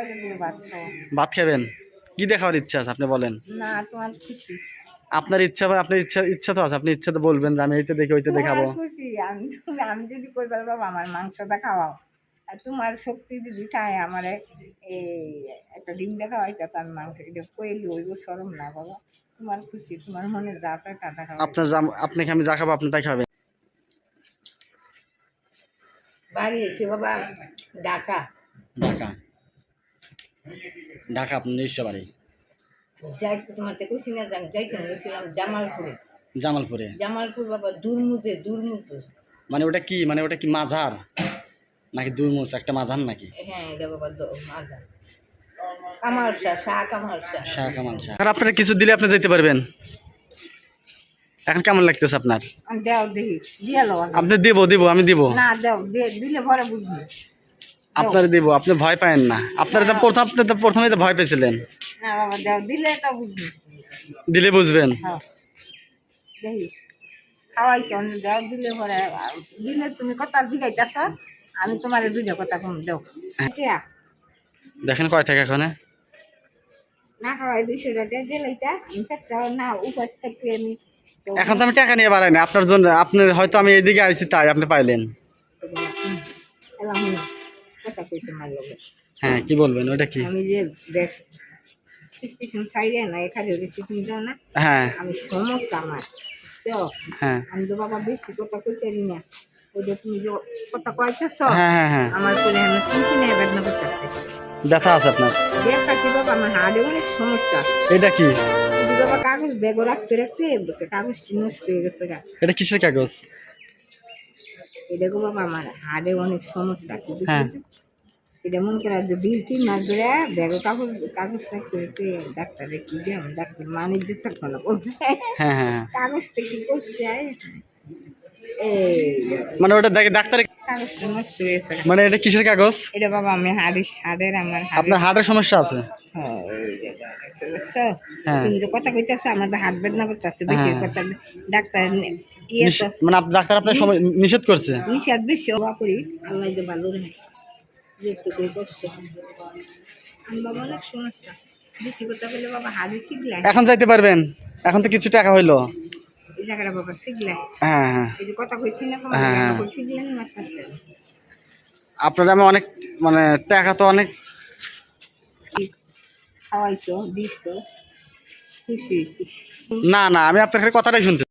খাওয়াইলে তুমি ভাত খাও। ভাত খাবেন? কি দেখাবার ইচ্ছা আছে আপনি বলেন। না তোমার খুশি। আপনার ইচ্ছা বা আপনার ইচ্ছা তো আছে, আপনি ইচ্ছা তো বলবেন যে আমি এইটা দেখি ওইটা তোমার দেখাবো। খুশি আমি যদি কই বাবা আমার মাংসটা খাওয়াও, আর তোমার শক্তি যদি চায় আমার এই একটা ডিম দেখা হয় তো আমি মাংস এটা কইলে ওইব সরম না বাবা। তোমার খুশি, তোমার মনে যা চায় তা দেখা হয়। আপনাকে আমি যা খাবো আপনি তাই খাবেন। বাড়ি এসে বাবা ঢাকা। ঢাকা? ঢাকা আপনার নিজস্ব বাড়ি? যাই তোমার তো খুশি না যাইতে গেছিলাম জামালপুরে। জামালপুরে? জামালপুর বাবা দুর্মুতে। মানে ওটা কি, মানে ওটা কি মাজার নাকি দুরমুজ একটা মাজার নাকি? হ্যাঁ এটা বাবা মাজার। কামাল শাহ, শাহ কামাল শাহ। শাহ কামাল শাহ। আর আপনারা কিছু দিলে আপনি যেতে পারবেন। এখন কেমন লাগতেছে আপনার? দেও দেখি দিয়ালো আপনি দিব আমি দিব না দেও দিলে পরে বুঝবি। আপনার দিব, আপনি ভয় পায়েন না। আপনার তো প্রথমে তো ভয় পেয়েছিলেন। না বাবা দেও দিলে তো বুঝবি। দিলে বুঝবেন। হ্যাঁ দেখি খাওয়াইছ দেও দিলে পরে দিলে তুমি কথা জিগাইতেছ, আমি তোমার দুইটা কথা কম দেও। দেখেন কয় টাকা এখন? না খাওয়াই 200 টাকা দিলে এটা আমি একটা না উপাস থাকলে আমি এখন তো আমি টাকা নিয়ে বাড়াই না আপনার জন্য, আপনার হয়তো আমি এইদিকে আইছি তাই আপনি পাইলেন। কথা কই তোমার লগে। হ্যাঁ কি বলবেন ওটা কি? আমি যে দেখ স্টেশন সাইডে না এখানে রেসিপি দাও না। হ্যাঁ আমি সমস্যা আমার তো হ্যাঁ আমি তো বাবা বেশি কথা কইতে না। ওই যে তুমি যে কথা কইতেছ হ্যাঁ হ্যাঁ হ্যাঁ আমার করে আমি চিনতে নেই বেদনা করতেছে। ব্যথা আছে আপনার? দেখা কি বাবা আমার হাড়ে অনেক সমস্যা। এটা কি? যদি বাবা কাগজ ব্যাগও রাখতে কাগজ নষ্ট হয়ে গেছে গা। এটা কিসের কাগজ? এটা গো বাবা আমার হাড়ে অনেক সমস্যা। হ্যাঁ এটা মন করে যে 2-3 মাস ধরে ব্যাগও কাগজ রাখতে ডাক্তারে কি যে ডাক্তার মানিক দিতে থাকলো বলতে হ্যাঁ হ্যাঁ কাগজটা কি করছে মানে ওটা দেখে ডাক্তারে কাগজটা নষ্ট হয়েছে। মানে এটা কিসের কাগজ? এটা বাবা আমি হাড়ের আমার আপনার হার্টের সমস্যা আছে? হ্যাঁ তুমি যে কথা কইতেছো আমার তো হাত বেদনা করতেছে বেশি কথা ডাক্তার ইয়ে তো মানে ডাক্তার আপনার সময় নিষেধ করছে? নিষেধ বেশি হওয়া করি আল্লাহ যে ভালো রে যে একটু করে কষ্ট আমি বাবা অনেক সমস্যা বেশি কথা বলে বাবা হাড়ে শিখলাই। এখন যাইতে পারবেন? এখন তো কিছু টাকা হইলো। এই জায়গাটা বাবা শিখলাই। হ্যাঁ হ্যাঁ এই যে কথা কইছি না শিখলেন মারতেছে। আপনার আমি অনেক মানে টাকা তো অনেক খাওয়াইছো দিচ্ছ খুশি। না আমি আপনার কথাটাই শুনতে